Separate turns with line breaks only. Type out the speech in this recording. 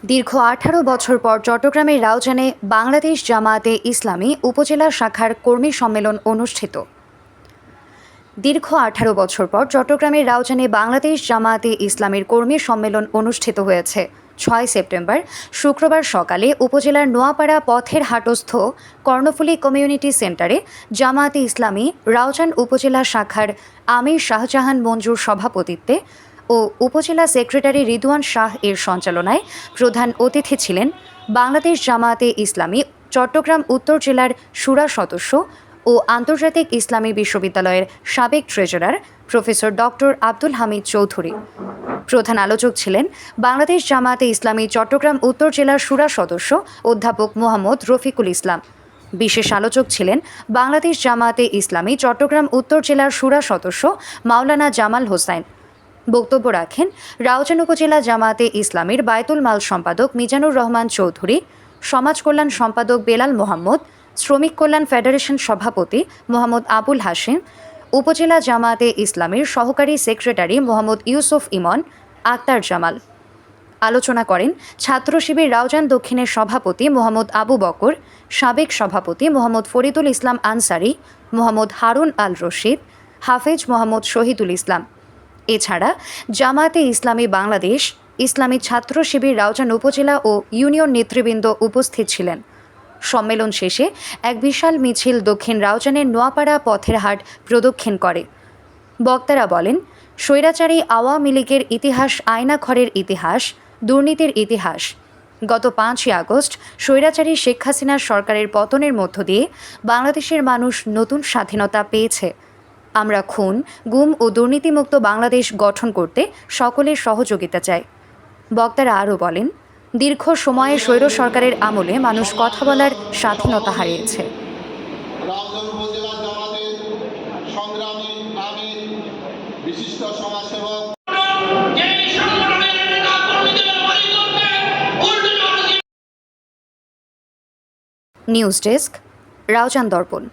দীর্ঘ 18 বছর পর চট্টগ্রামের রাউজানে বাংলাদেশ জামায়াতে ইসলামী উপজেলা শাখার কর্মী সম্মেলন অনুষ্ঠিত। দীর্ঘ 18 বছর পর চট্টগ্রামের রাউজানে বাংলাদেশ জামায়াতে ইসলামীর কর্মী সম্মেলন অনুষ্ঠিত হয়েছে। 6 সেপ্টেম্বর শুক্রবার সকালে উপজেলার নোয়াপাড়া পথের হাটস্থ কর্ণফুলী কমিউনিটি সেন্টারে জামায়াতে ইসলামী রাউজান উপজেলা শাখার আমির শাহজাহান মঞ্জুর সভাপতিত্বে ও উপজেলা সেক্রেটারি রিদওয়ান শাহ এর সঞ্চালনায় প্রধান অতিথি ছিলেন বাংলাদেশ জামায়াতে ইসলামী চট্টগ্রাম উত্তর জেলার শুরা সদস্য ও আন্তর্জাতিক ইসলামী বিশ্ববিদ্যালয়ের সাবেক treasurer professor doctor Abdul Hamid Chowdhury. প্রধান আলোচক ছিলেন বাংলাদেশ জামায়াতে ইসলামী চট্টগ্রাম উত্তর জেলার শুরা সদস্য অধ্যাপক মোহাম্মদ রফিকুল ইসলাম। বিশেষ আলোচক ছিলেন বাংলাদেশ জামায়াতে ইসলামী চট্টগ্রাম উত্তর জেলার শুরা সদস্য মাওলানা জামাল হোসাইন। বক্তব্য রাখেন রাউজান উপজেলা জামায়াতে ইসলামীর বায়তুল মাল সম্পাদক মিজানুর রহমান চৌধুরী, সমাজ কল্যাণ সম্পাদক বেলাল মোহাম্মদ, শ্রমিক কল্যাণ ফেডারেশন সভাপতি মোহাম্মদ আবুল হাশিম, উপজেলা জামায়াতে ইসলামীর সহকারী সেক্রেটারি মোহাম্মদ ইউসুফ ইমন, আক্তার জামাল। আলোচনা করেন ছাত্র শিবির রাউজান দক্ষিণের সভাপতি মোহাম্মদ আবু বকর, সাবেক সভাপতি মোহাম্মদ ফরিদুল ইসলাম আনসারি, মোহাম্মদ হারুন আল রশিদ, হাফেজ মোহাম্মদ শহীদুল ইসলাম। এছাড়া জামায়াতে ইসলামী বাংলাদেশ, ইসলামী ছাত্র শিবির রাউজান উপজেলা ও ইউনিয়ন নেতৃবৃন্দ উপস্থিত ছিলেন। সম্মেলন শেষে এক বিশাল মিছিল দক্ষিণ রাউজানের নোয়াপাড়া পথের হাট প্রদক্ষিণ করে। বক্তারা বলেন, স্বৈরাচারী আওয়ামী লীগের ইতিহাস আয়নাঘরের ইতিহাস, দুর্নীতির ইতিহাস। গত 5ই আগস্ট স্বৈরাচারী শেখ হাসিনার সরকারের পতনের মধ্য দিয়ে বাংলাদেশের মানুষ নতুন স্বাধীনতা পেয়েছে। আমরা খুন, গুম ও দুর্নীতিমুক্ত বাংলাদেশ গঠন করতে সকলের সহযোগিতা চাই। বক্তারা আরও বলেন, দীর্ঘ সময়ে স্বৈর সরকারের আমলে মানুষ কথা বলার স্বাধীনতা হারিয়েছে।
রাউজান উপজেলা জামায়াতের সংগ্রামী আমির, বিশিষ্ট সমাজসেবক
নিউজ ডেস্ক, রাউজান দর্পণ।